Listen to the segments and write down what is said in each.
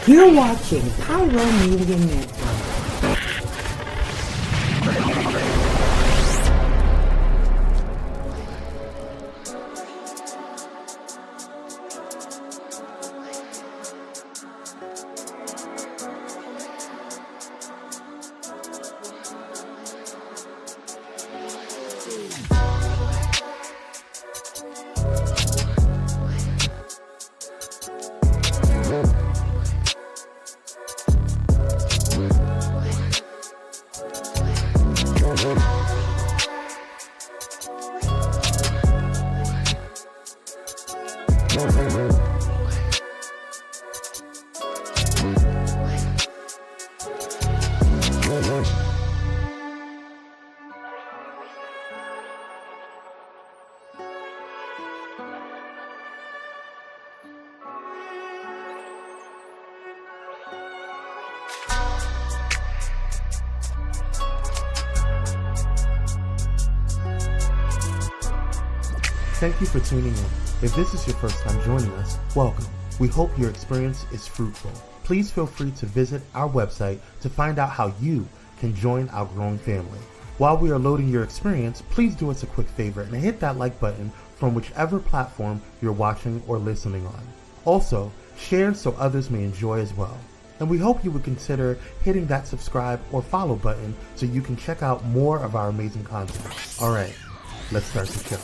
You're watching Pyro Media Network. Thank you for tuning in. If this is your first time joining us, welcome. We hope your experience is fruitful. Please feel free to visit our website to find out how you can join our growing family. While we are loading your experience, please do us a quick favor and hit that like button from whichever platform you're watching or listening on. Also, share so others may enjoy as well. And we hope you would consider hitting that subscribe or follow button so you can check out more of our amazing content. Alright, let's start the show.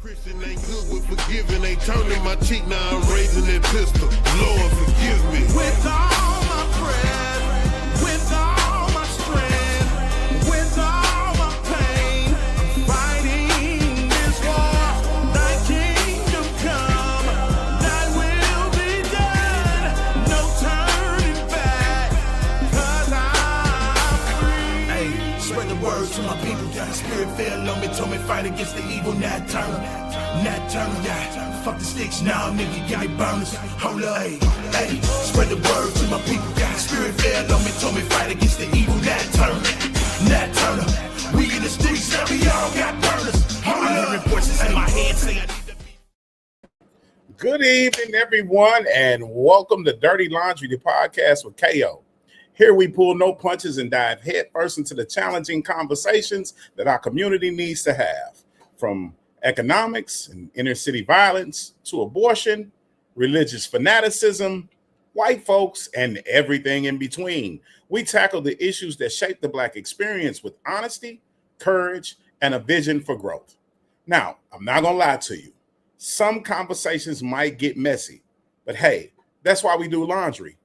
Christian ain't good with forgiving, ain't turning my cheek, now I'm raising that pistol. Lord, forgive me. With all my prayers, with all my strength, with all my pain, I'm fighting this war. Thy kingdom come, thy will be done. No turning back, 'cause I'm free. Hey, spread the word to my people. The spirit fell on me, told me fight against the evil, not turn, yeah. Fuck the sticks now, nigga, give me burners. Hold up, hey, spread the word to my people. The spirit fell on me, told me fight against the evil, not turn. We in the sticks, now we all got burners. Hold up, voices in my head say I need to be. Good evening, everyone, and welcome to Dirty Laundry, the podcast with KO. Here we pull no punches and dive headfirst into the challenging conversations that our community needs to have, from economics and inner city violence to abortion, religious fanaticism, white folks, and everything in between. We tackle the issues that shape the Black experience with honesty, courage, and a vision for growth. Now, I'm not going to lie to you. Some conversations might get messy, but hey, that's why we do laundry.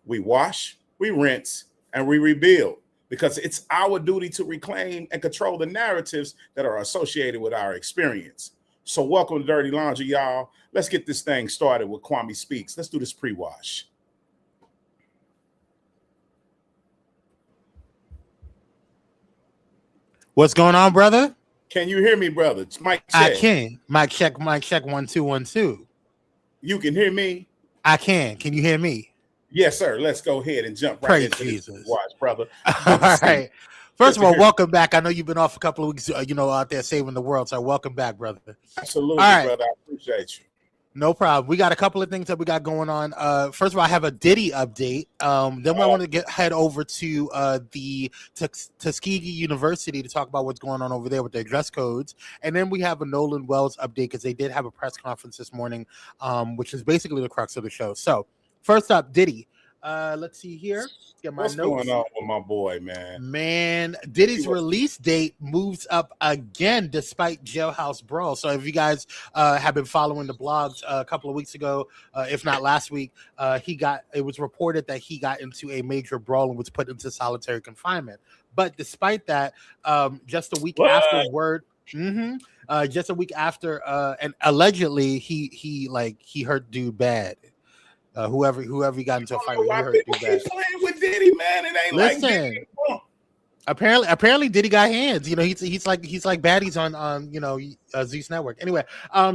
We wash, we rinse, and we rebuild, because it's our duty to reclaim and control the narratives that are associated with our experience. So welcome to Dirty Laundry, y'all. Let's get this thing started with Kwame Speaks. Let's do this pre-wash. What's going on, brother? Can you hear me, brother? It's Mike check. I can. Mic check, 1 2 1 2. You can hear me? I can. Can you hear me? Yes, sir. Let's go ahead and jump right Praise into Jesus. this watch, brother. All right. First of all, welcome back. I know you've been off a couple of weeks, out there saving the world. So welcome back, brother. Absolutely, All right. brother. I appreciate you. No problem. We got a couple of things that we got going on. First of all, I have a Diddy update. Then we want to head over to the Tuskegee University to talk about what's going on over there with their dress codes. And then we have a Nolan Wells update because they did have a press conference this morning, which is basically the crux of the show. So first up, Diddy. Let's see here. Get my What's notes. going on with my boy, man? Man, Diddy's release date moves up again despite Jailhouse Brawl. So if you guys have been following the blogs a couple of weeks ago, if not last week, it was reported that he got into a major brawl and was put into solitary confinement. But despite that, just a week after word. Just a week after, and allegedly he hurt dude bad. Whoever he got into a fight with, he hurt dude bad. Playing with Diddy, man. It ain't Listen, like Diddy. Apparently Diddy got hands. He's like baddies on Zeus Network. Anyway,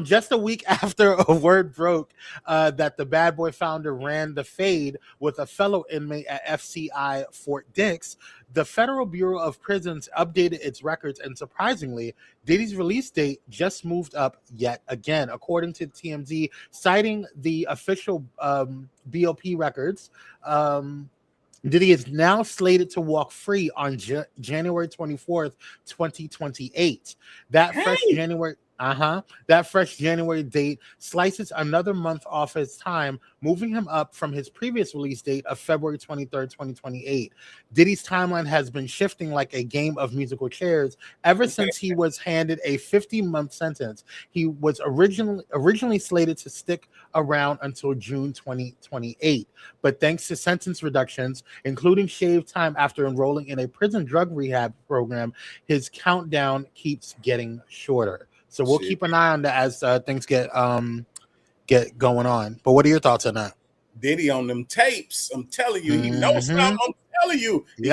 just a week after a word broke that the Bad Boy founder ran the fade with a fellow inmate at FCI Fort Dix, the Federal Bureau of Prisons updated its records, and surprisingly, Diddy's release date just moved up yet again, according to TMZ, citing the official BOP records. Diddy is now slated to walk free on January 24th, 2028. That fresh January date slices another month off his time, moving him up from his previous release date of February 23rd, 2028. Diddy's timeline has been shifting like a game of musical chairs ever since he was handed a 50-month sentence. He was originally slated to stick around until June 2028, but thanks to sentence reductions, including shaved time after enrolling in a prison drug rehab program, his countdown keeps getting shorter. So we'll keep an eye on that as things get going on. But what are your thoughts on that? Diddy on them tapes. I'm telling you, he knows something. I'm telling you. He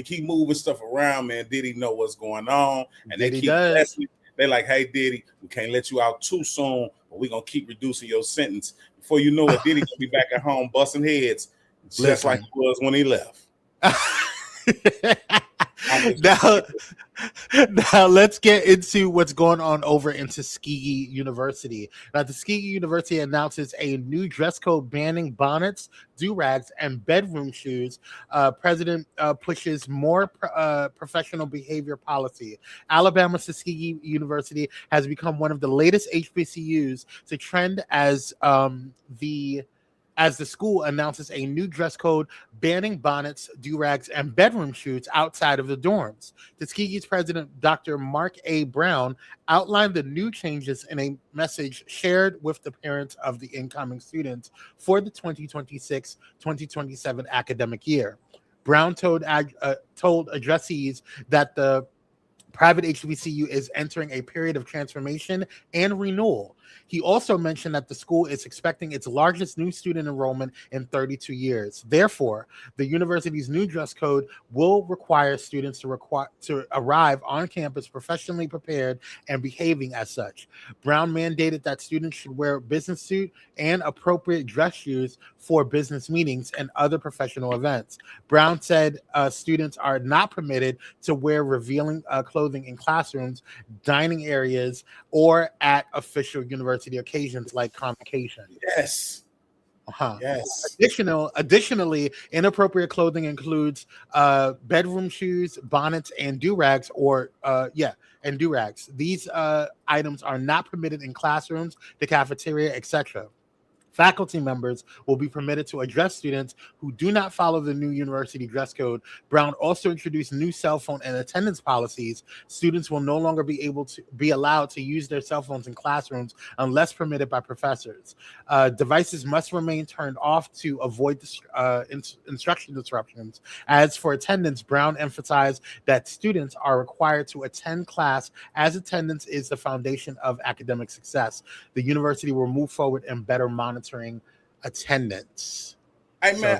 keep moving stuff around, man. Diddy know what's going on. And Diddy they keep blessing. They're like, hey, Diddy, we can't let you out too soon, but we're going to keep reducing your sentence. Before you know it, Diddy going to be back at home busting heads just like he was when he left. Now let's get into what's going on over in Tuskegee University. Now, Tuskegee University announces a new dress code banning bonnets, do-rags, and bedroom shoes. President pushes more professional behavior policy. Alabama's Tuskegee University has become one of the latest HBCUs to trend as the school announces a new dress code banning bonnets, do-rags, and bedroom shoes outside of the dorms. Tuskegee's president, Dr. Mark A. Brown, outlined the new changes in a message shared with the parents of the incoming students for the 2026-2027 academic year. Brown told addressees that the private HBCU is entering a period of transformation and renewal. He also mentioned that the school is expecting its largest new student enrollment in 32 years. Therefore, the university's new dress code will require students to arrive on campus professionally prepared and behaving as such. Brown mandated that students should wear a business suit and appropriate dress shoes for business meetings and other professional events. Brown said students are not permitted to wear revealing clothing in classrooms, dining areas, or at official university occasions like convocation. Yes. Yes. Additionally, inappropriate clothing includes bedroom shoes, bonnets, and do-rags, and do-rags. These items are not permitted in classrooms, the cafeteria, etc. Faculty members will be permitted to address students who do not follow the new university dress code. Brown also introduced new cell phone and attendance policies. Students will no longer be allowed to use their cell phones in classrooms unless permitted by professors. Devices must remain turned off to avoid instruction disruptions. As for attendance, Brown emphasized that students are required to attend class, as attendance is the foundation of academic success. The university will move forward and better monitoring attendance. Hey, man,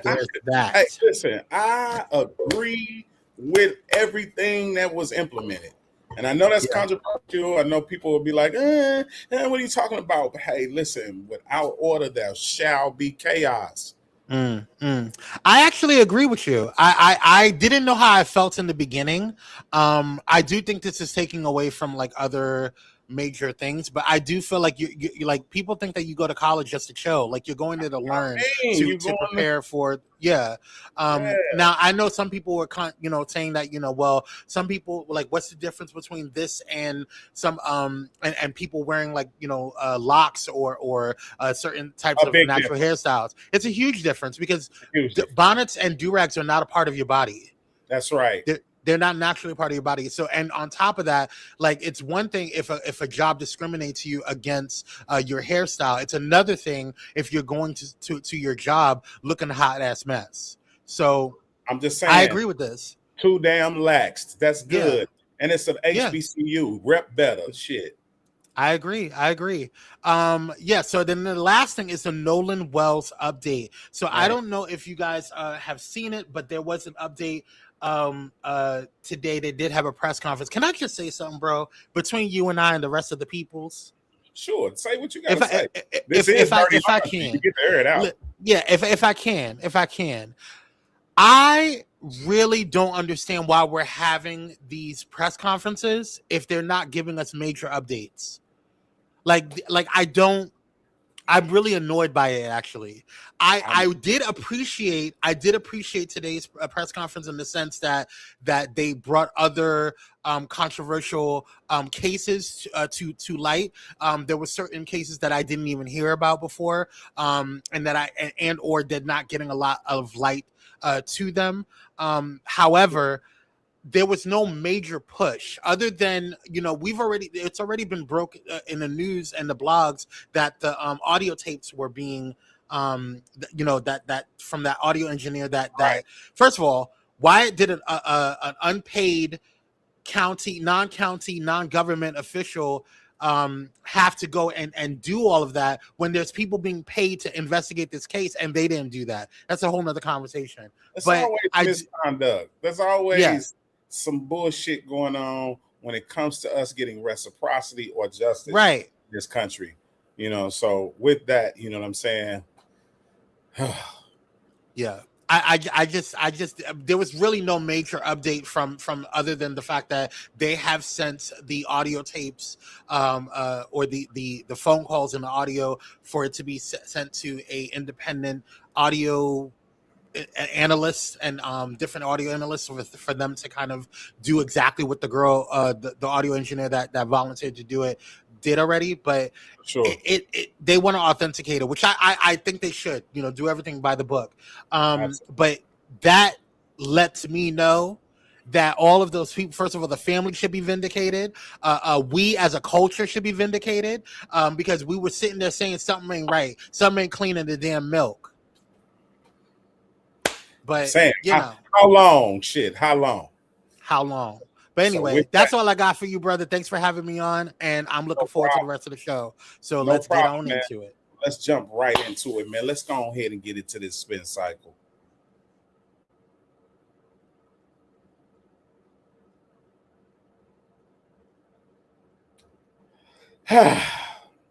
listen, I agree with everything that was implemented. And I know that's controversial. I know people will be like, what are you talking about? But hey, listen, without order, there shall be chaos. I actually agree with you. I didn't know how I felt in the beginning. I do think this is taking away from like other major things, but I do feel like you like people think that you go to college just to chill, like you're going there to learn, to prepare for now I know some people were saying that well, some people were like, what's the difference between this and some and people wearing like locks or certain types of natural hairstyles? It's a huge difference because bonnets and do-rags are not a part of your body. That's right. They're not naturally part of your body. So, and on top of that, like, it's one thing if a job discriminates you against your hairstyle. It's another thing if you're going to your job looking a hot ass mess. So I'm just saying, I agree with this. Too damn laxed. That's good. Yeah. And it's an HBCU. Rep better. Shit. I agree. So then the last thing is the Nolan Wells update. So I don't know if you guys have seen it, but there was an update today they did have a press conference. Can I just say something, bro? Between you and I and the rest of the peoples, Sure, say what you gotta say. If I can, you get to air it out. Yeah, if I can, I really don't understand why we're having these press conferences if they're not giving us major updates. Like I'm really annoyed by it. Actually, I did appreciate today's press conference in the sense that they brought other controversial cases to light. There were certain cases that I didn't even hear about before, and that or did not getting a lot of light to them. However, there was no major push other than, it's already been broke in the news and the blogs that the audio tapes were being that from that audio engineer that Right. First of all, why did an unpaid non-government official have to go and do all of that when there's people being paid to investigate this case and they didn't do that? That's a whole nother conversation. There's always misconduct. There's always some bullshit going on when it comes to us getting reciprocity or justice in this country. So with that, you know what I'm saying? Yeah. I just there was really no major update from other than the fact that they have sent the audio tapes or the phone calls and the audio for it to be sent to a independent audio analysts and different audio analysts for them to kind of do exactly what the girl the audio engineer that volunteered to do it did already. But sure, they want to authenticate it, which I think they should, do everything by the book. But that lets me know that all of those people, first of all, the family should be vindicated. We as a culture should be vindicated because we were sitting there saying something ain't right, something ain't clean in the damn milk. But Sam, how long? How long? But anyway, that's all I got for you, brother. Thanks for having me on, and I'm looking forward to the rest of the show. So let's get on into it. Let's jump right into it, man. Let's go ahead and get into this spin cycle.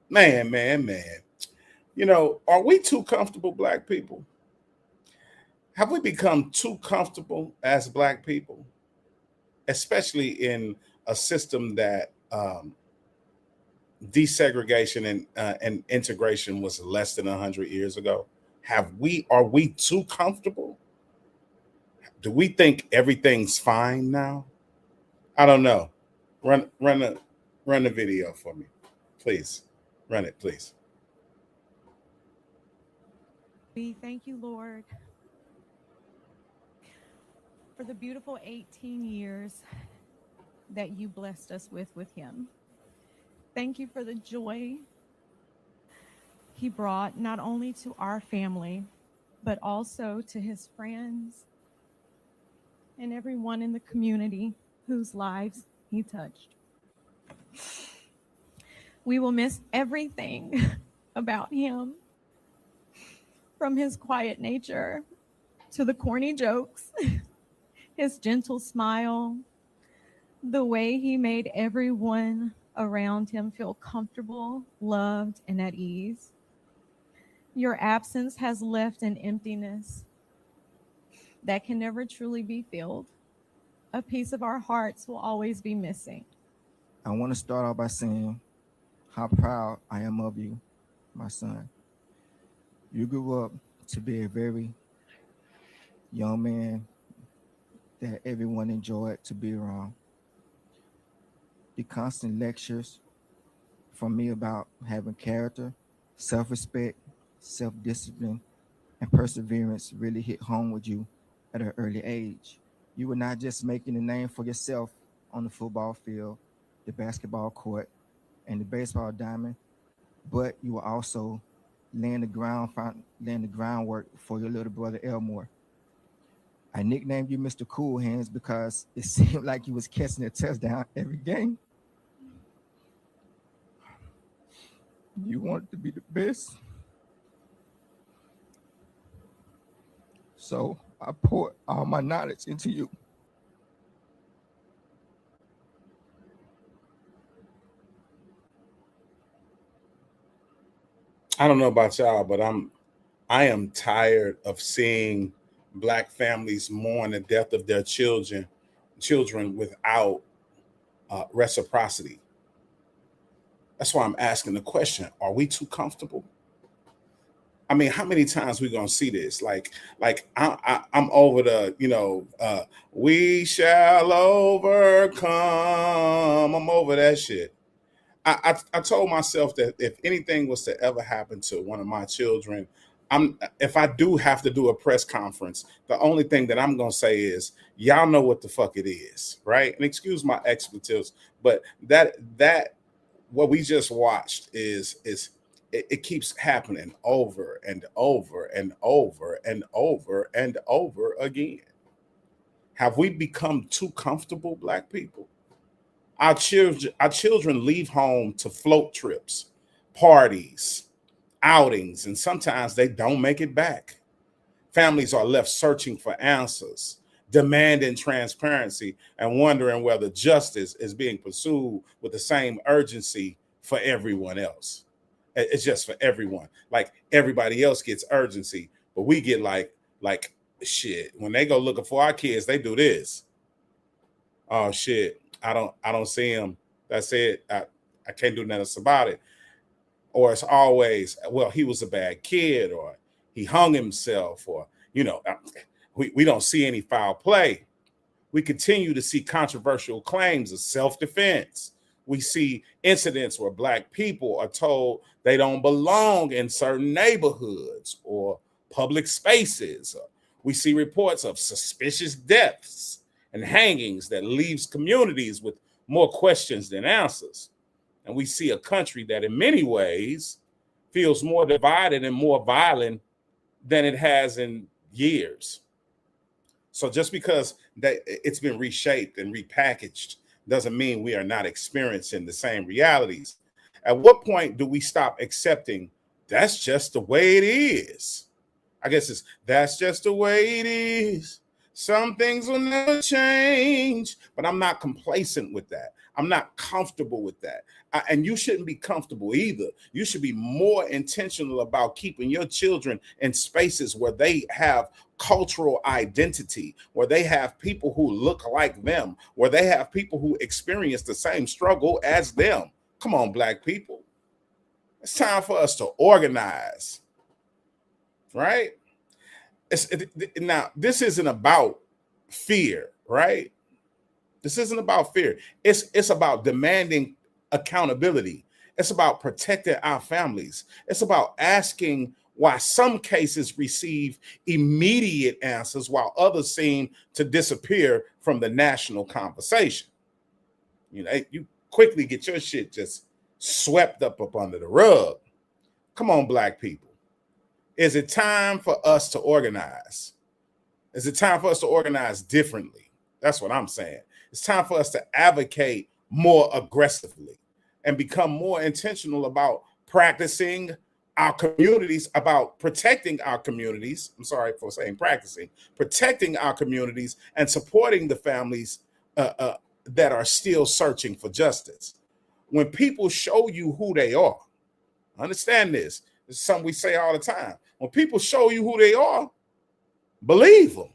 man. Are we too comfortable, Black people? Have we become too comfortable as Black people, especially in a system that desegregation and integration was less than 100 years ago? Are we too comfortable? Do we think everything's fine now? I don't know. Run the video for me, please. Run it, please. We thank you, Lord, for the beautiful 18 years that you blessed us with him. Thank you for the joy he brought not only to our family, but also to his friends and everyone in the community whose lives he touched. We will miss everything about him, from his quiet nature to the corny jokes, his gentle smile, the way he made everyone around him feel comfortable, loved, and at ease. Your absence has left an emptiness that can never truly be filled. A piece of our hearts will always be missing. I want to start off by saying how proud I am of you, my son. You grew up to be a very young man that everyone enjoyed to be around. The constant lectures from me about having character, self-respect, self-discipline, and perseverance really hit home with you at an early age. You were not just making a name for yourself on the football field, the basketball court, and the baseball diamond, but you were also laying the groundwork for your little brother Elmore. I nicknamed you Mr. Cool Hands because it seemed like you was catching a touchdown every game. You wanted to be the best. So I poured all my knowledge into you. I don't know about y'all, but I am tired of seeing Black families mourn the death of their children without reciprocity. That's why I'm asking the question: are we too comfortable? I mean, how many times we gonna see this? Like I'm over the, we shall overcome. I'm over that shit. I told myself that if anything was to ever happen to one of my children, if I do have to do a press conference, the only thing that I'm gonna say is, y'all know what the fuck it is, right? And excuse my expletives, but that what we just watched is it keeps happening over and over and over and over and over again. Have we become too comfortable, Black people? Our children leave home to float trips, parties, outings, and sometimes they don't make it back. Families are left searching for answers, demanding transparency, and wondering whether justice is being pursued with the same urgency for everyone else. It's just for everyone. Like everybody else gets urgency, but we get like shit. When they go looking for our kids, they do this. Oh shit, I don't see him. That's it. I can't do nothing about it. Or it's always, well, he was a bad kid, or he hung himself, or we don't see any foul play. We continue to see controversial claims of self-defense. We see incidents where Black people are told they don't belong in certain neighborhoods or public spaces. We see reports of suspicious deaths and hangings that leaves communities with more questions than answers. And we see a country that in many ways feels more divided and more violent than it has in years. So just because it's been reshaped and repackaged doesn't mean we are not experiencing the same realities. At what point do we stop accepting that's just the way it is? I guess that's just the way it is. Some things will never change, but I'm not complacent with that. I'm not comfortable with that. And you shouldn't be comfortable either. You should be more intentional about keeping your children in spaces where they have cultural identity, where they have people who look like them, where they have people who experience the same struggle as them. Come on, Black people. It's time for us to organize, right? Now, this isn't about fear, right? This isn't about fear. It's about demanding accountability. It's about protecting our families. It's about asking why some cases receive immediate answers while others seem to disappear from the national conversation. You quickly get your shit just swept up under the rug. Come on, Black people. Is it time for us to organize? Is it time for us to organize differently? That's what I'm saying. It's time for us to advocate more aggressively and become more intentional about practicing our communities, about protecting our communities. I'm sorry for saying practicing, protecting our communities and supporting the families that are still searching for justice. When people show you who they are, understand this. This is something we say all the time. When people show you who they are, believe them.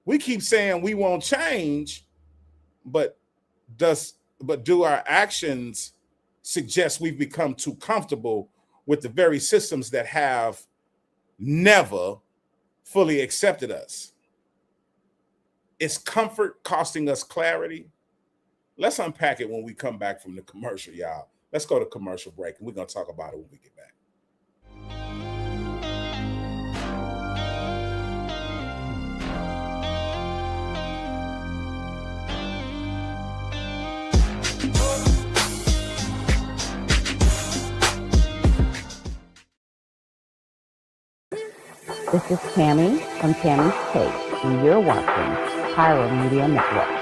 We keep saying we won't change, but do our actions suggest we've become too comfortable with the very systems that have never fully accepted us? Is comfort costing us clarity? Let's unpack it when we come back from the commercial, y'all. Let's go to commercial break, and we're going to talk about it when we get back. This is Tammy from Tammy's Take, and you're watching Pyro Media Network.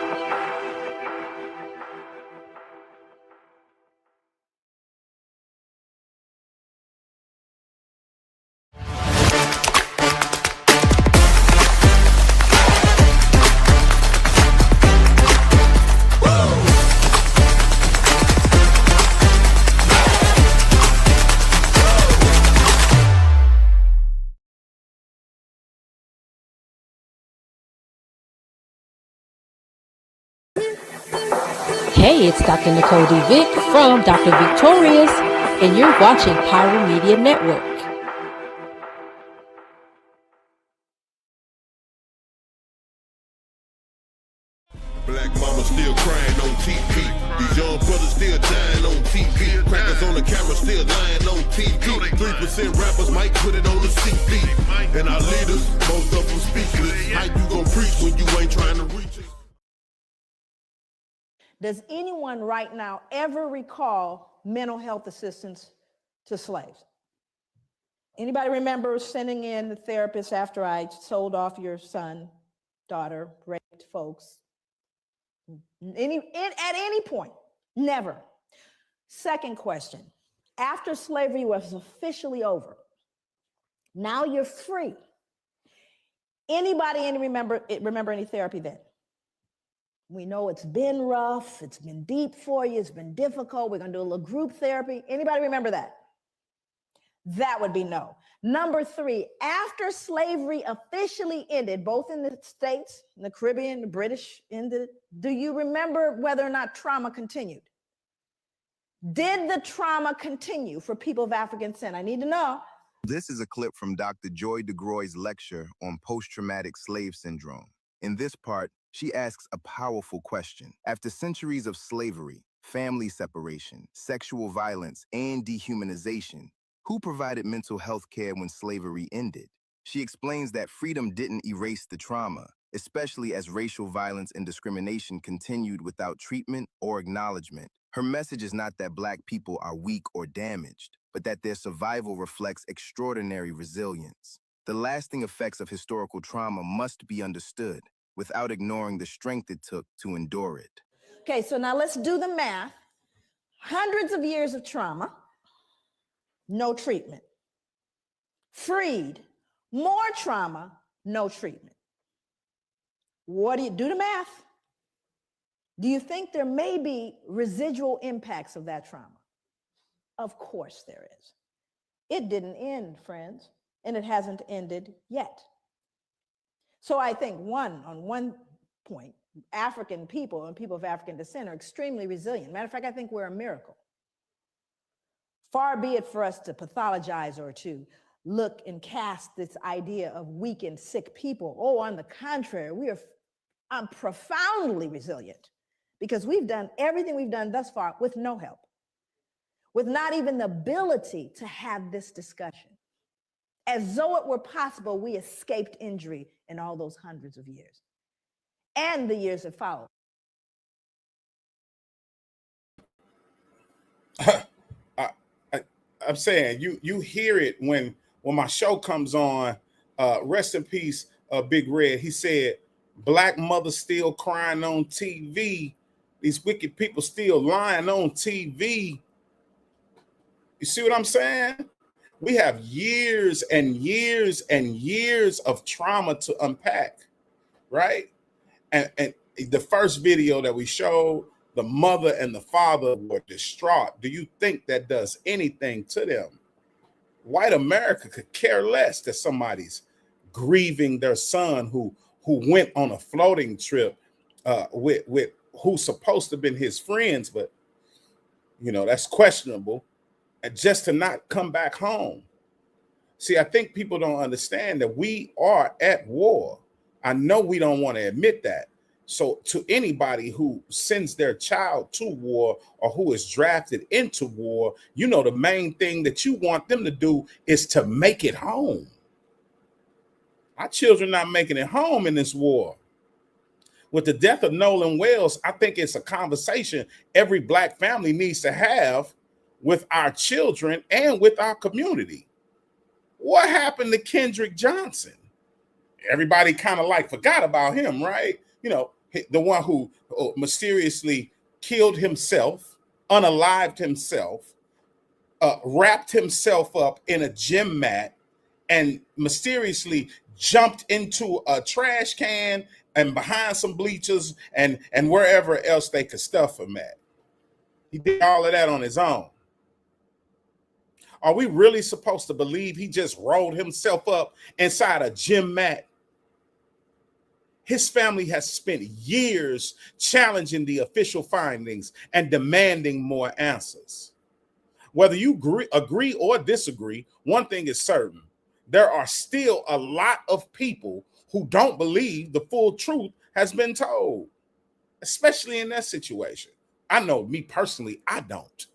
Hey, it's Dr. Nicole D. Vick from Dr. Victorious, and you're watching Pyro Media Network. Black mama still crying on TV. These young brothers still dying on TV. Crackers on the camera still lying on TV. 3% rappers might put it on the CD. And our leaders, most of them speechless. How you gonna preach when you ain't trying to reach it? Does anyone right now ever recall mental health assistance to slaves? Anybody remember sending in the therapist after I sold off your son, daughter, raped folks? At any point? Never. Second question, after slavery was officially over, now you're free. Anybody remember any therapy then? We know it's been rough, it's been deep for you, it's been difficult. We're gonna do a little group therapy. Anybody remember that? That would be no. Number 3, after slavery officially ended, both in the States, in the Caribbean, the British ended, do you remember whether or not trauma continued? Did the trauma continue for people of African descent? I need to know. This is a clip from Dr. Joy DeGroy's lecture on post-traumatic slave syndrome. In this part, she asks a powerful question. After centuries of slavery, family separation, sexual violence, and dehumanization, who provided mental health care when slavery ended? She explains that freedom didn't erase the trauma, especially as racial violence and discrimination continued without treatment or acknowledgement. Her message is not that Black people are weak or damaged, but that their survival reflects extraordinary resilience. The lasting effects of historical trauma must be understood without ignoring the strength it took to endure it. Okay, so now let's do the math. Hundreds of years of trauma, no treatment. Freed, more trauma, no treatment. What do you do the math? Do you think there may be residual impacts of that trauma? Of course there is. It didn't end, friends, and it hasn't ended yet. So I think on one point, African people and people of African descent are extremely resilient. Matter of fact, I think we're a miracle. Far be it for us to pathologize or to look and cast this idea of weak and sick people. Oh, on the contrary, we are profoundly resilient because we've done everything we've done thus far with no help, with not even the ability to have this discussion. As though it were possible, we escaped injury in all those hundreds of years and the years that followed. I'm saying you hear it when my show comes on. Rest in peace, Big Red. He said, "Black mothers still crying on TV. These wicked people still lying on TV." You see what I'm saying? We have years and years and years of trauma to unpack, right? And the first video that we showed, the mother and the father were distraught. Do you think that does anything to them? White America could care less that somebody's grieving their son who went on a floating trip with who's supposed to have been his friends, but that's questionable. And just to not come back home. See, I think people don't understand that we are at war. I know we don't want to admit that. So to anybody who sends their child to war or who is drafted into war, the main thing that you want them to do is to make it home. Our children not making it home in this war. With the death of Nolan Wells, I think it's a conversation every Black family needs to have with our children and with our community. What happened to Kendrick Johnson? Everybody kind of forgot about him, right? The one who mysteriously killed himself, unalived himself, wrapped himself up in a gym mat and mysteriously jumped into a trash can and behind some bleachers and wherever else they could stuff him at. He did all of that on his own. Are we really supposed to believe he just rolled himself up inside a gym mat His family has spent years challenging the official findings and demanding more answers. Whether you agree or disagree, one thing is certain. There are still a lot of people who don't believe the full truth has been told, especially in that situation. I know me personally, I don't.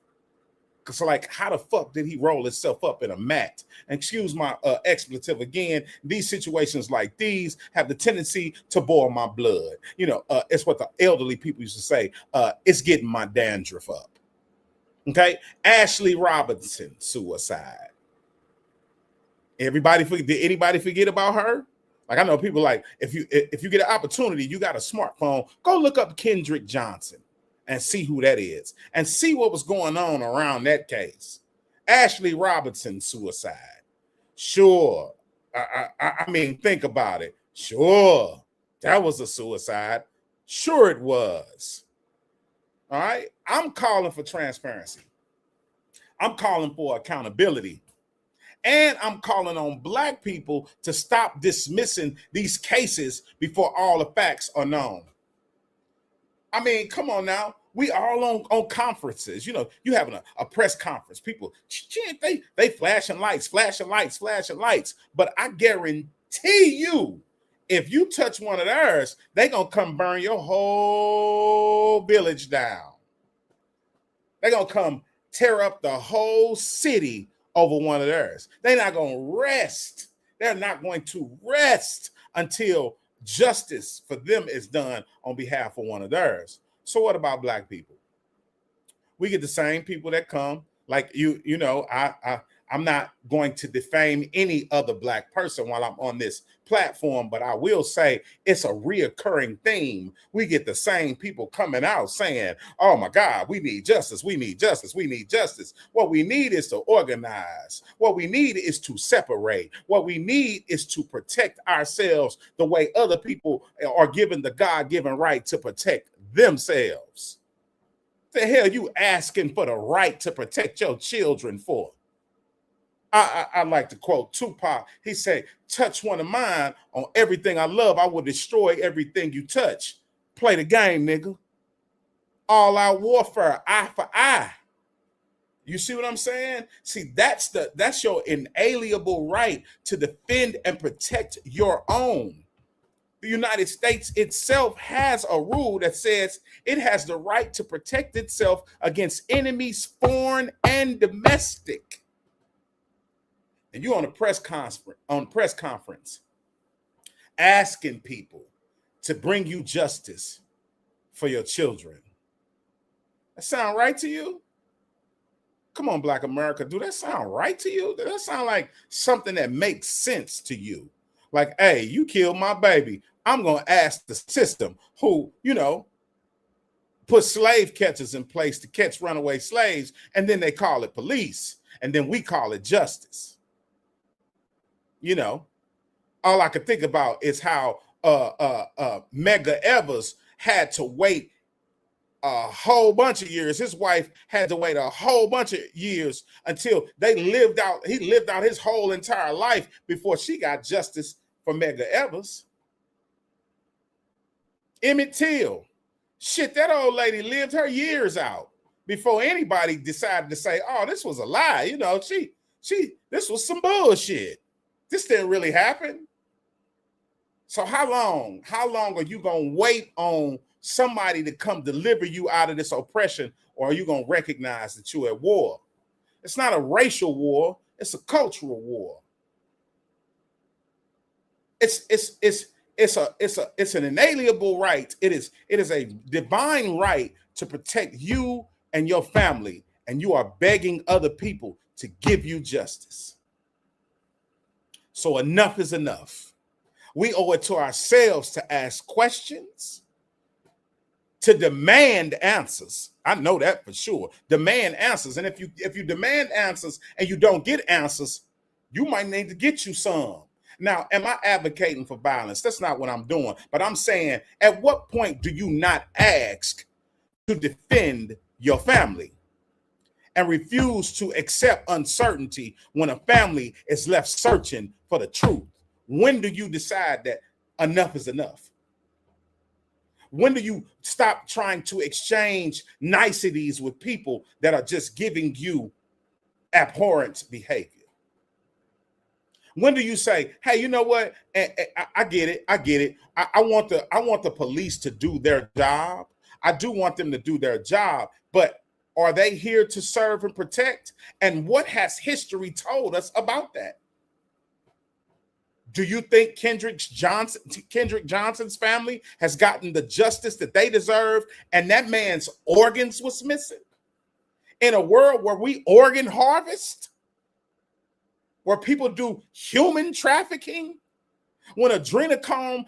Because like, how the fuck did he roll himself up in a mat? And excuse my expletive again, these situations like these have the tendency to boil my blood. You know, it's what the elderly people used to say, it's getting my dandruff up. Okay, Ashley Robinson, suicide. Did anybody forget about her? Like, I know people like, if you get an opportunity, you got a smartphone, go look up Kendrick Johnson and see who that is and see what was going on around that case. Ashley Robinson, suicide. Sure. I mean, think about it. Sure, that was a suicide. Sure it was. All right. I'm calling for transparency. I'm calling for accountability. And I'm calling on Black people to stop dismissing these cases before all the facts are known. I mean, come on now. We all on conferences. You know, you having a press conference. People, they flashing lights. But I guarantee you, if you touch one of theirs, they going to come burn your whole village down. They're going to come tear up the whole city over one of theirs. They're not going to rest. They're not going to rest until justice for them is done on behalf of one of theirs. So what about Black people? We get the same people that come, like you know, I'm not going to defame any other Black person while I'm on this platform, but I will say it's a reoccurring theme. We get the same people coming out saying, oh my God, we need justice, we need justice, we need justice. What we need is to organize. What we need is to separate. What we need is to protect ourselves the way other people are given the God-given right to protect themselves. The hell you asking for the right to protect your children for? I like to quote Tupac. He said, touch one of mine on everything I love, I will destroy everything you touch. Play the game, nigga. All out warfare, eye for eye. You see what I'm saying? See, that's your inalienable right to defend and protect your own. The United States itself has a rule that says it has the right to protect itself against enemies, foreign and domestic. And you're on a press conference asking people to bring you justice for your children. That sound right to you? Come on, Black America. Do that sound right to you? Does that sound like something that makes sense to you? Like, hey, you killed my baby. I'm going to ask the system who, you know, put slave catchers in place to catch runaway slaves, and then they call it police, and then we call it justice. You know, all I could think about is how Medgar Evers had to wait a whole bunch of years. His wife had to wait a whole bunch of years until he lived out his whole entire life before she got justice for Medgar Evers. Emmett Till, shit, that old lady lived her years out before anybody decided to say, oh, this was a lie. You know, this was some bullshit. This didn't really happen. So how long are you going to wait on somebody to come deliver you out of this oppression, or are you going to recognize that you're at war? It's not a racial war. It's a cultural war. It's an inalienable right. It is a divine right to protect you and your family, and you are begging other people to give you justice. So enough is enough. We owe it to ourselves to ask questions, to demand answers. I know that for sure. Demand answers. And if you demand answers and you don't get answers, you might need to get you some. Now, am I advocating for violence? That's not what I'm doing. But I'm saying, at what point do you not ask to defend your family and refuse to accept uncertainty when a family is left searching for the truth? When do you decide that enough is enough? When do you stop trying to exchange niceties with people that are just giving you abhorrent behavior? When do you say, hey, you know what? I get it. I want the police to do their job. I do want them to do their job, but are they here to serve and protect? And what has history told us about that? Do you think Kendrick Johnson's family has gotten the justice that they deserve, and that man's organs was missing? In a world where we organ harvest, where people do human trafficking, when adrenochrome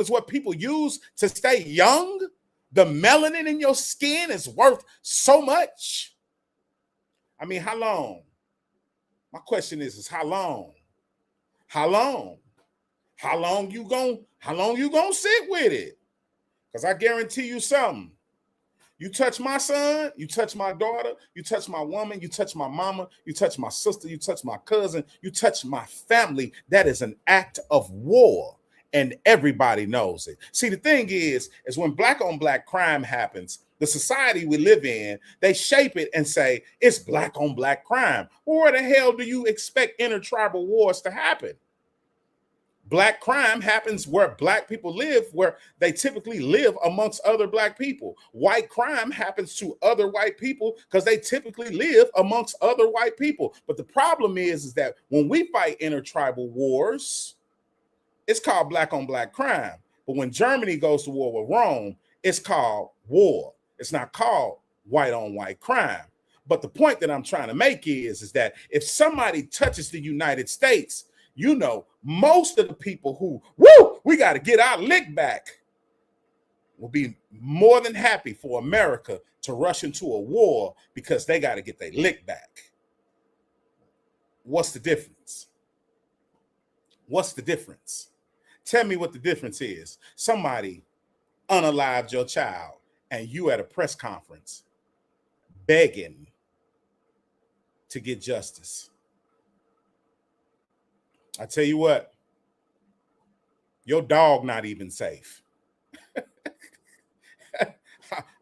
is what people use to stay young, the melanin in your skin is worth so much. I mean, how long? My question is how long? How long? How long you gonna sit with it? Because I guarantee you something. You touch my son, you touch my daughter, you touch my woman, you touch my mama, you touch my sister, you touch my cousin, you touch my family. That is an act of war, and everybody knows it. See, the thing is when black on black crime happens, the society we live in, they shape it and say it's black on black crime. Well, where the hell do you expect intertribal wars to happen? Black crime happens where black people live, where they typically live amongst other black people. White crime happens to other white people because they typically live amongst other white people. But the problem is that when we fight intertribal wars, it's called black on black crime. But when Germany goes to war with Rome, it's called war. It's not called white on white crime. But the point that I'm trying to make is that if somebody touches the United States, you know, most of the people who, we got to get our lick back, will be more than happy for America to rush into a war because they got to get their lick back. What's the difference? What's the difference? Tell me what the difference is. Somebody unalived your child and you at a press conference begging to get justice. I tell you what, your dog not even safe.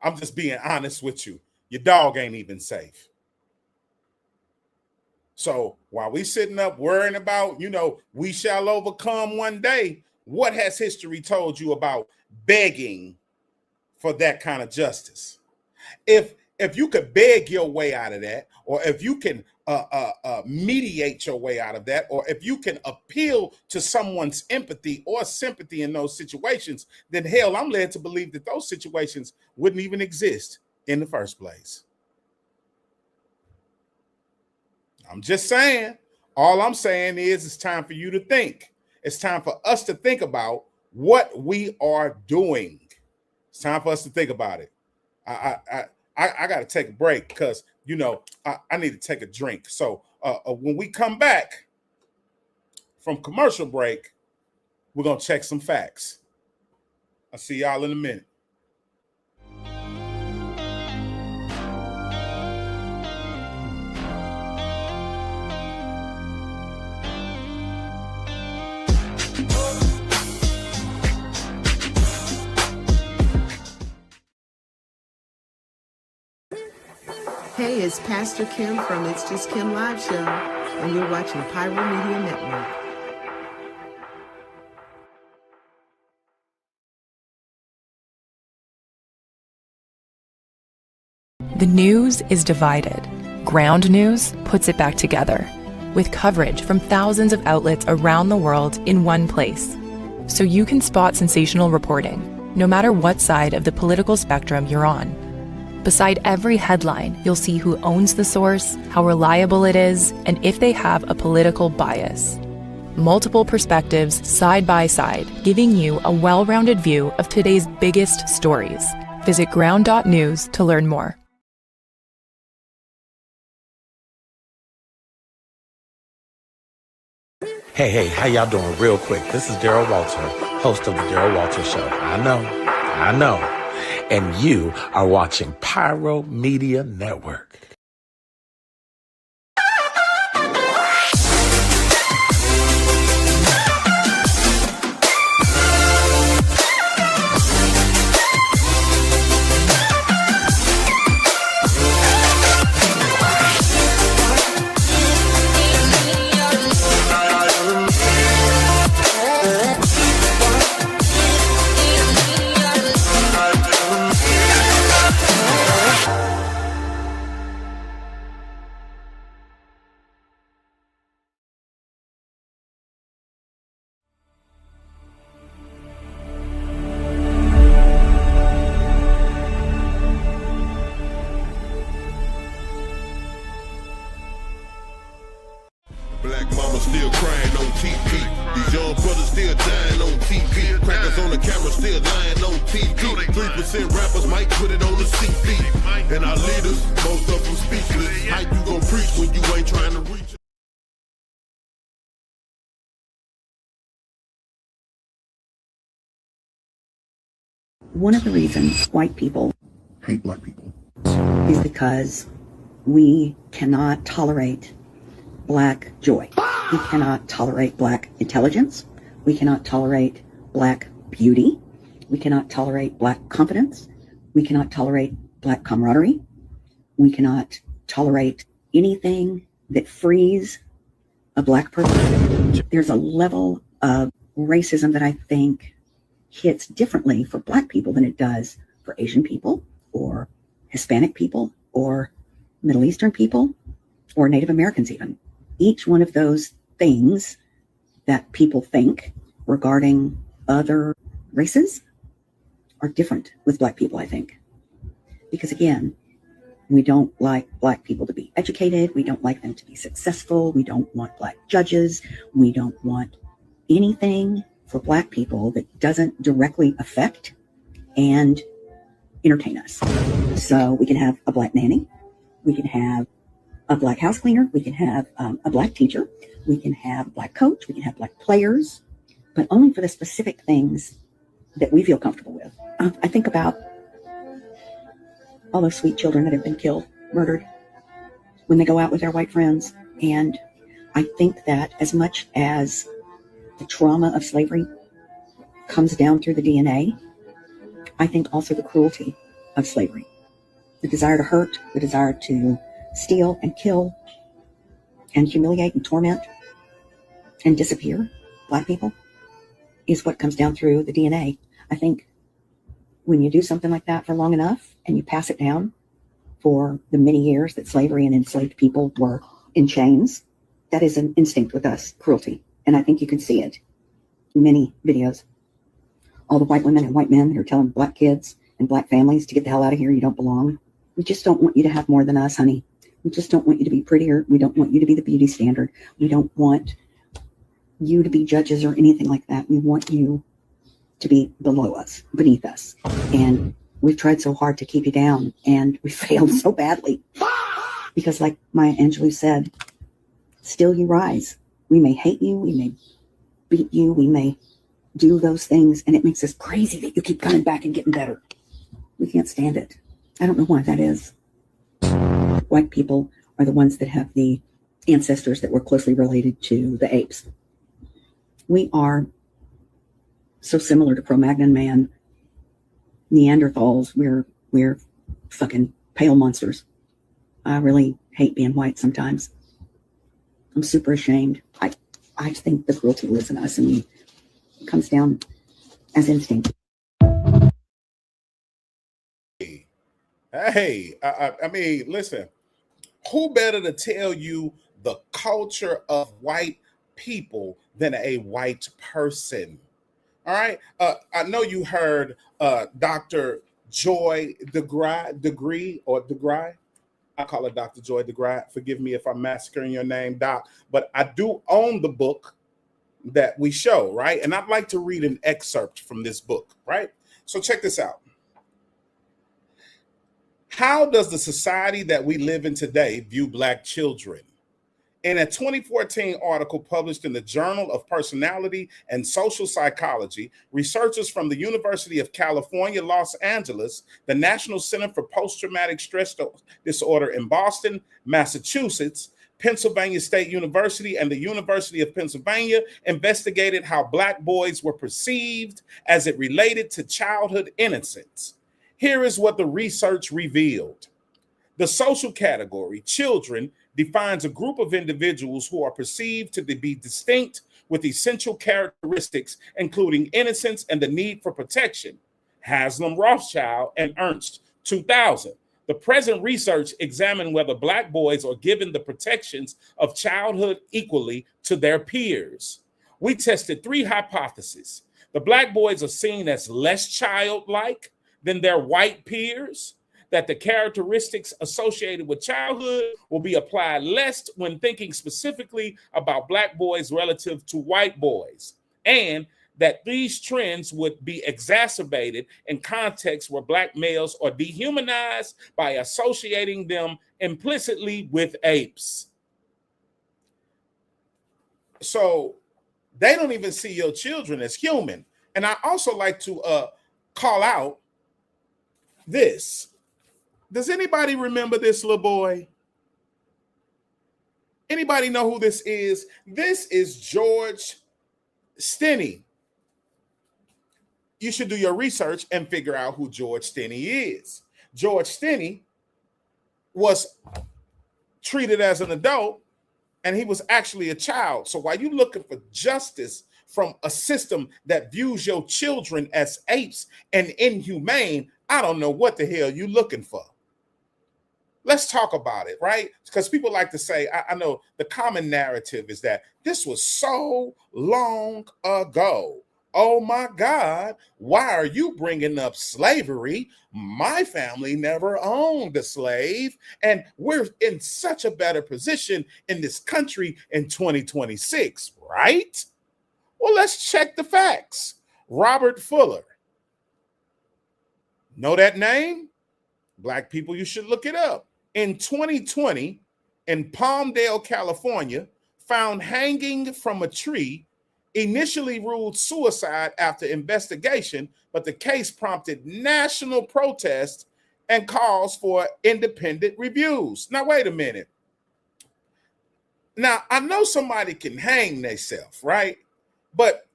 I'm just being honest with you. Your dog ain't even safe. So while we sitting up worrying about, we shall overcome one day, what has history told you about begging for that kind of justice? If you could beg your way out of that, or if you can mediate your way out of that, or if you can appeal to someone's empathy or sympathy in those situations, then hell, I'm led to believe that those situations wouldn't even exist in the first place. I'm just saying, all I'm saying is it's time for you to think. It's time for us to think about what we are doing. It's time for us to think about it. I got to take a break because, I need to take a drink. So when we come back from commercial break, we're going to check some facts. I'll see y'all in a minute. Hey, it's Pastor Kim from It's Just Kim Live Show, and you're watching Pyro Media Network. The news is divided. Ground News puts it back together, with coverage from thousands of outlets around the world in one place. So you can spot sensational reporting, no matter what side of the political spectrum you're on. Beside every headline, you'll see who owns the source, how reliable it is, and if they have a political bias. Multiple perspectives side by side, giving you a well-rounded view of today's biggest stories. Visit ground.news to learn more. Hey, how y'all doing? Real quick, this is Daryl Walter, host of the Daryl Walter Show. I know. And you are watching Pyro Media Network. Black mama still crying on TV. These young brothers still dying on TV. Crackers on the camera still lying on TV. 3% rappers might put it on the CD. And our leaders, most of them speechless. How you gon' preach when you ain't trying to reach? One of the reasons white people hate black people is because we cannot tolerate black joy. We cannot tolerate black intelligence. We cannot tolerate black beauty. We cannot tolerate black confidence. We cannot tolerate black camaraderie. We cannot tolerate anything that frees a black person. There's a level of racism that I think hits differently for black people than it does for Asian people or Hispanic people or Middle Eastern people or Native Americans even. Each one of those things that people think regarding other races are different with black people, I think. Because again, we don't like black people to be educated. We don't like them to be successful. We don't want black judges. We don't want anything for black people that doesn't directly affect and entertain us. So we can have a black nanny. We can have a black house cleaner. We can have a black teacher. We can have a black coach. We can have black players, but only for the specific things that we feel comfortable with. I think about all those sweet children that have been killed, murdered, when they go out with their white friends. And I think that as much as the trauma of slavery comes down through the DNA, I think also the cruelty of slavery, the desire to hurt, the desire to steal and kill and humiliate and torment and disappear black people is what comes down through the DNA. I think when you do something like that for long enough and you pass it down for the many years that slavery and enslaved people were in chains, that is an instinct with us, cruelty. And I think you can see it in many videos. All the white women and white men that are telling black kids and black families to get the hell out of here, you don't belong. We just don't want you to have more than us, honey. We just don't want you to be prettier. We don't want you to be the beauty standard. We don't want you to be judges or anything like that. We want you to be below us, beneath us. And we've tried so hard to keep you down, and we failed so badly. Because like Maya Angelou said, still you rise. We may hate you, we may beat you, we may do those things, and it makes us crazy that you keep coming back and getting better. We can't stand it. I don't know why that is. White people are the ones that have the ancestors that were closely related to the apes. We are so similar to Cro-Magnon man, Neanderthals. We're fucking pale monsters. I really hate being white sometimes. I'm super ashamed. I think the cruelty lives in us, and it comes down as instinct. Hey, I mean, listen, who better to tell you the culture of white people than a white person? All right. I know you heard Dr. Joy Degree. I call her Dr. Joy Degree. Forgive me if I'm massacring your name, Doc, but I do own the book that we show, right? And I'd like to read an excerpt from this book, right? So check this out. How does the society that we live in today view Black children? In a 2014 article published in the Journal of Personality and Social Psychology, researchers from the University of California, Los Angeles, the National Center for Post-Traumatic Stress Disorder in Boston, Massachusetts, Pennsylvania State University, and the University of Pennsylvania investigated how Black boys were perceived as it related to childhood innocence. Here is what the research revealed. The social category, children, defines a group of individuals who are perceived to be distinct with essential characteristics, including innocence and the need for protection. Haslam Rothschild and Ernst, 2000. The present research examined whether Black boys are given the protections of childhood equally to their peers. We tested 3 hypotheses. The Black boys are seen as less childlike than their white peers. that the characteristics associated with childhood will be applied less when thinking specifically about Black boys relative to white boys, and that these trends would be exacerbated in contexts where Black males are dehumanized by associating them implicitly with apes. So they don't even see your children as human. And I also like to call out this. Does anybody remember this little boy? Anybody know who this is? This is George Stinney. You should do your research and figure out who George Stinney is. George Stinney was treated as an adult, and he was actually a child. So while you're looking for justice from a system that views your children as apes and inhumane, I don't know what the hell you're looking for. Let's talk about it, right? Because people like to say, I know the common narrative is that this was so long ago. Oh my God, why are you bringing up slavery? My family never owned a slave, and we're in such a better position in this country in 2026, right? Well, let's check the facts. Robert Fuller. Know that name? Black people, you should look it up. In 2020, in Palmdale, California, found hanging from a tree, initially ruled suicide after investigation, but the case prompted national protest and calls for independent reviews. Now, wait a minute. Now, I know somebody can hang themselves, right? But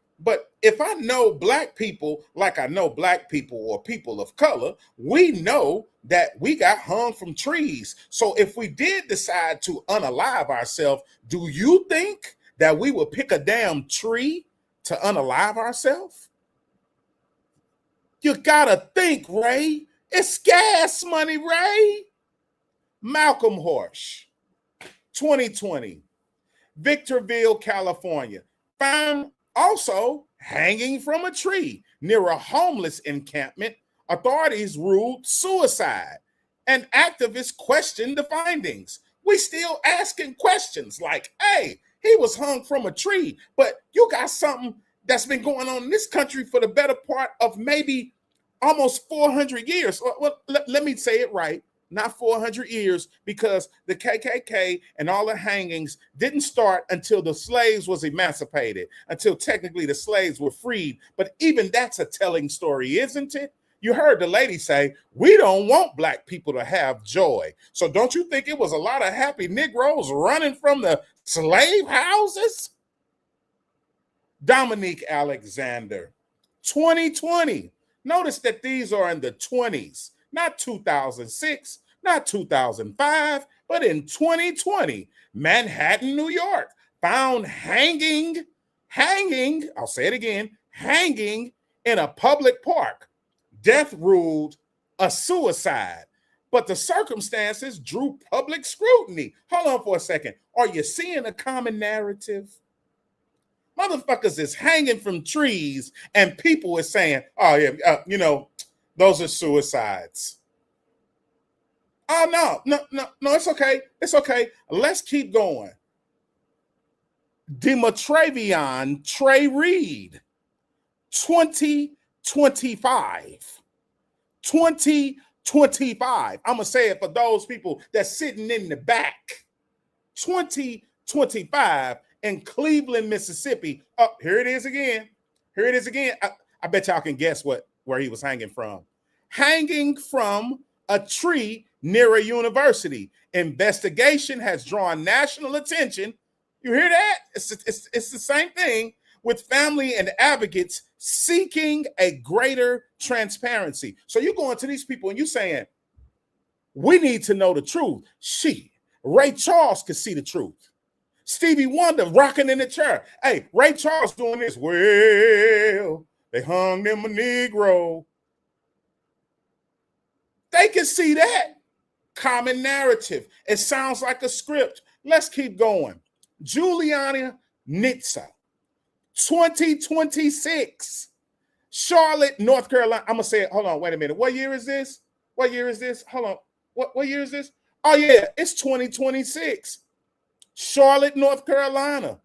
if I know Black people like I know Black people or people of color, we know that we got hung from trees. So if we did decide to unalive ourselves, do you think that we would pick a damn tree to unalive ourselves? You gotta think, Ray. It's gas money, Ray. Malcolm Horsch, 2020, Victorville, California, found also hanging from a tree near a homeless encampment. Authorities ruled suicide, and activists questioned the findings. We still asking questions like, hey, he was hung from a tree, but you got something that's been going on in this country for the better part of maybe almost 400 years. Well, let me say it right. Not 400 years, because the KKK and all the hangings didn't start until the slaves was emancipated, until technically the slaves were freed. But even that's a telling story, isn't it? You heard the lady say, we don't want Black people to have joy. So don't you think it was a lot of happy Negroes running from the slave houses? Dominique Alexander, 2020. Notice that these are in the 20s. Not 2006, not 2005, but in 2020, Manhattan, New York, found hanging, I'll say it again, hanging in a public park. Death ruled a suicide, but the circumstances drew public scrutiny. Hold on for a second. Are you seeing a common narrative? Motherfuckers is hanging from trees, and people are saying, oh yeah, those are suicides. Oh, no, it's okay. It's okay. Let's keep going. Demetravion Trey Reed, 2025. 2025. I'm going to say it for those people that's sitting in the back. 2025 in Cleveland, Mississippi. Oh, here it is again. Here it is again. I bet y'all can guess where he was hanging from. Hanging from a tree near a university. Investigation has drawn national attention. You hear that? It's the same thing, with family and advocates seeking a greater transparency. So you're going to these people and you're saying, we need to know the truth. Ray Charles could see the truth. Stevie Wonder rocking in the chair. Hey, Ray Charles doing this. Well, they hung them a Negro. They can see that. Common narrative. It sounds like a script. Let's keep going. Juliana Nitza, 2026. Charlotte, North Carolina. I'm going to say it. Hold on. Wait a minute. What year is this? What year is this? Hold on. What year is this? Oh, yeah, it's 2026. Charlotte, North Carolina.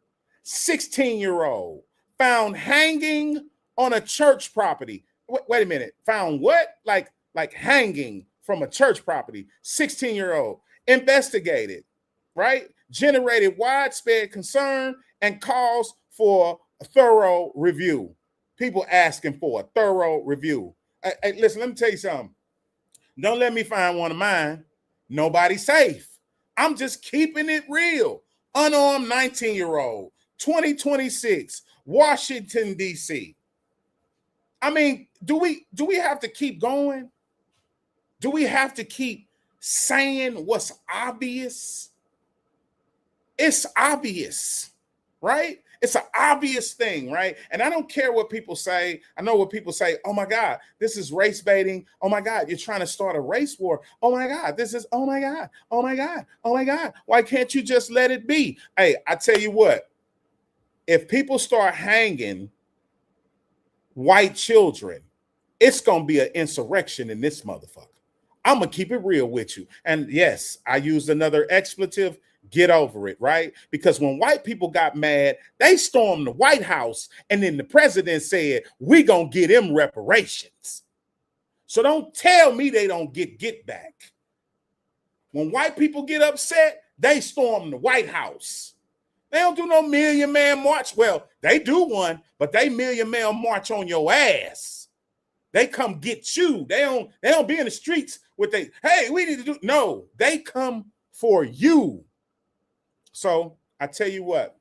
16-year-old found hanging on a church property. Wait a minute. Found what? Like hanging from a church property. 16-year-old. Investigated, right? Generated widespread concern and calls for a thorough review. People asking for a thorough review. Hey, listen, let me tell you something. Don't let me find one of mine. Nobody's safe. I'm just keeping it real. Unarmed 19-year-old, 2026, Washington, D.C. I mean, do we have to keep going? Do we have to keep saying what's obvious? It's obvious, right? It's an obvious thing, right? And I don't care what people say. I know what people say. Oh my God, this is race baiting. Oh my God, you're trying to start a race war. Oh my God, this is, oh my God, oh my God, oh my God. Why can't you just let it be? Hey, I tell you what, if people start hanging white children, it's going to be an insurrection in this motherfucker. I'm going to keep it real with you. And yes, I used another expletive. Get over it, right? Because when white people got mad, they stormed the White House, and then the president said, we gonna get them reparations. So don't tell me they don't get back. When white people get upset, they storm the White House. They don't do no Million Man March. Well, they do one, but they Million Man March on your ass. They come get you. They don't be in the streets with hey, we need to do. No, they come for you. So I tell you what,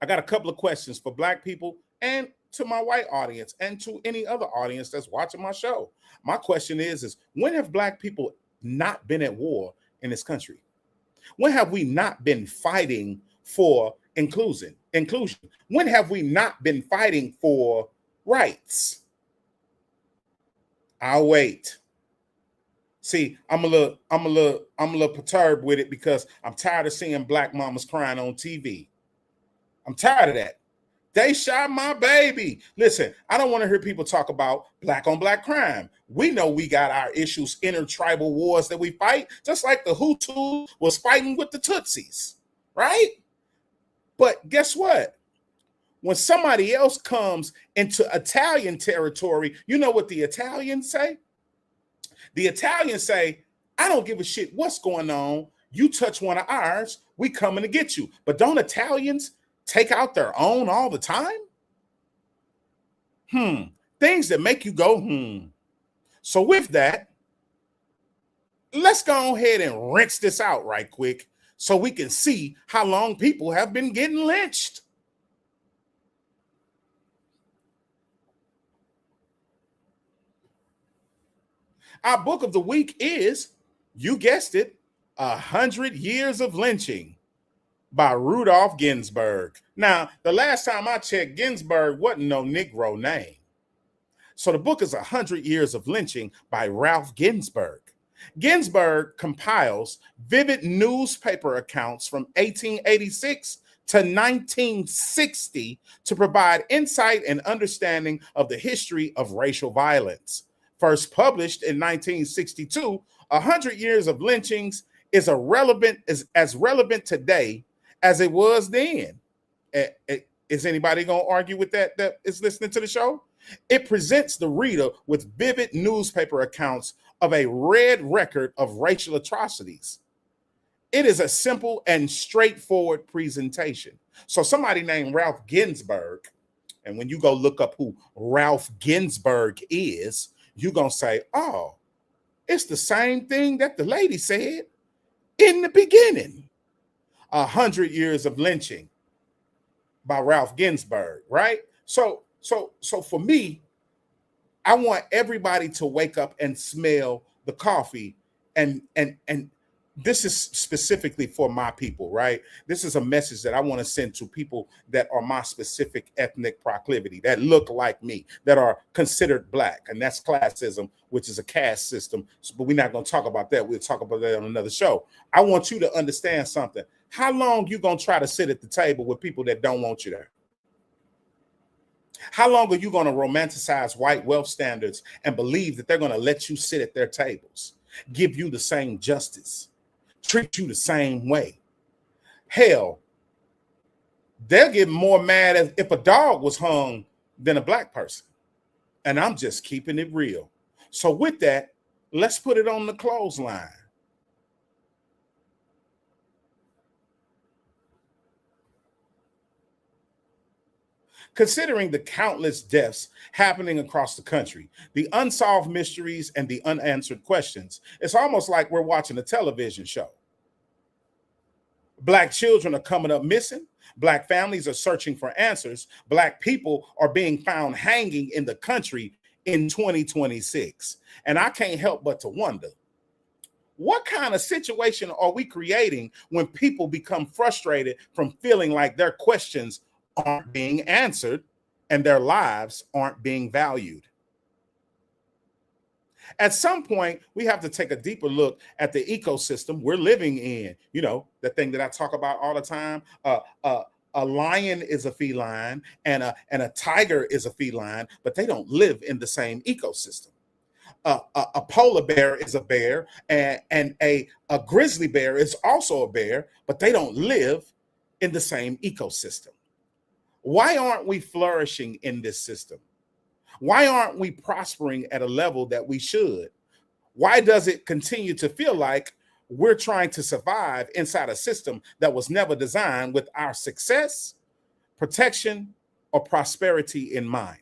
I got a couple of questions for Black people and to my white audience and to any other audience that's watching my show. My question is when have Black people not been at war in this country? When have we not been fighting for inclusion? When have we not been fighting for rights? I'll wait. See, I'm a little perturbed with it because I'm tired of seeing Black mamas crying on TV. I'm tired of that. They shot my baby. Listen, I don't want to hear people talk about Black on Black crime. We know we got our issues, intertribal wars that we fight, just like the Hutus was fighting with the Tutsis, right? But guess what? When somebody else comes into Italian territory, you know what the Italians say? The Italians say, I don't give a shit what's going on. You touch one of ours, we coming to get you. But don't Italians take out their own all the time? Things that make you go, So with that, let's go ahead and rinse this out right quick so we can see how long people have been getting lynched. Our book of the week is, you guessed it, 100 Years of Lynching by Rudolph Ginsburg. Now, the last time I checked, Ginsburg wasn't no Negro name. So the book is 100 Years of Lynching by Ralph Ginsburg. Ginsburg compiles vivid newspaper accounts from 1886 to 1960 to provide insight and understanding of the history of racial violence. First published in 1962, 100 Years of Lynchings is as relevant today as it was then. Is anybody going to argue with that is listening to the show? It presents the reader with vivid newspaper accounts of a red record of racial atrocities. It is a simple and straightforward presentation. So somebody named Ralph Ginsburg, and when you go look up who Ralph Ginsburg is, you're going to say, oh, it's the same thing that the lady said in the beginning. 100 Years of Lynching by Ralph Ginsburg, right? So for me, I want everybody to wake up and smell the coffee. And this is specifically for my people, right? This is a message that I want to send to people that are my specific ethnic proclivity, that look like me, that are considered Black. And that's classism, which is a caste system. But we're not going to talk about that. We'll talk about that on another show. I want you to understand something. How long you going to try to sit at the table with people that don't want you there? How long are you going to romanticize white wealth standards and believe that they're going to let you sit at their tables, give you the same justice, treat you the same way? Hell, they'll get more mad if a dog was hung than a black person. And I'm just keeping it real. So with that, let's put it on the clothesline. Considering the countless deaths happening across the country, the unsolved mysteries and the unanswered questions, it's almost like we're watching a television show. Black children are coming up missing. Black families are searching for answers. Black people are being found hanging in the country in 2026. And I can't help but to wonder, what kind of situation are we creating when people become frustrated from feeling like their questions aren't being answered and their lives aren't being valued? At some point, we have to take a deeper look at the ecosystem we're living in. You know, the thing that I talk about all the time, a lion is a feline and a tiger is a feline, but they don't live in the same ecosystem. A polar bear is a bear and a grizzly bear is also a bear, but they don't live in the same ecosystem. Why aren't we flourishing in this system? Why aren't we prospering at a level that we should? Why does it continue to feel like we're trying to survive inside a system that was never designed with our success, protection, or prosperity in mind?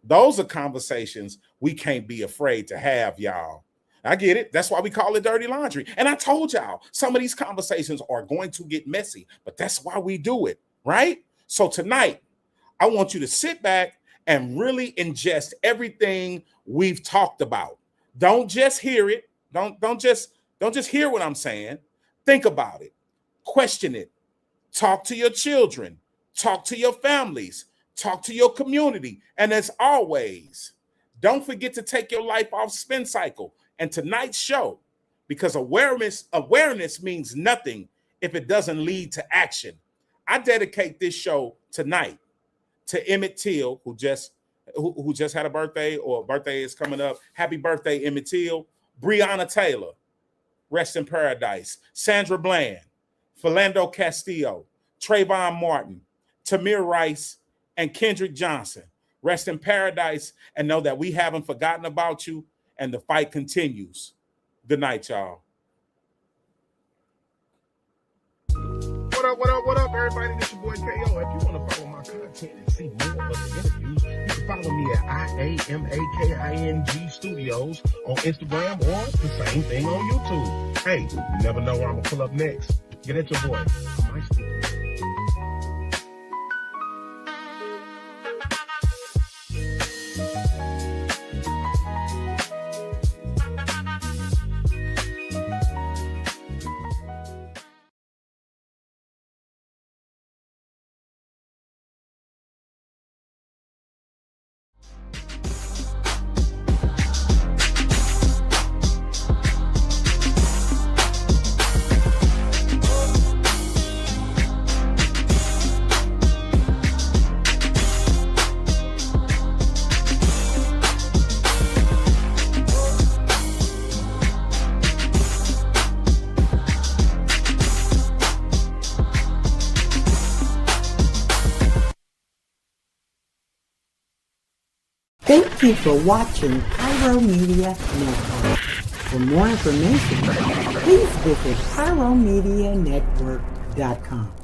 Those are conversations we can't be afraid to have, y'all. I get it. That's why we call it dirty laundry. And I told y'all, some of these conversations are going to get messy, but that's why we do it, right? So tonight, I want you to sit back and really ingest everything we've talked about. Don't just hear it. Don't just hear what I'm saying. Think about it. Question it. Talk to your children. Talk to your families. Talk to your community. And as always, don't forget to take your life off spin cycle. And tonight's show, because awareness means nothing if it doesn't lead to action. I dedicate this show tonight to Emmett Till, who just had a birthday, or birthday is coming up. Happy birthday, Emmett Till. Breonna Taylor, rest in paradise. Sandra Bland, Philando Castillo, Trayvon Martin, Tamir Rice, and Kendrick Johnson. Rest in paradise and know that we haven't forgotten about you, and the fight continues. Good night, y'all. What up, everybody? This your boy K.O. If you want to follow my content and see more of the interviews, you can follow me at IAMAKING Studios on Instagram, or the same thing on YouTube. Hey, you never know where I'm going to pull up next. Get at your boy. Thank you for watching Pyro Media Network. For more information, please visit pyromedianetwork.com.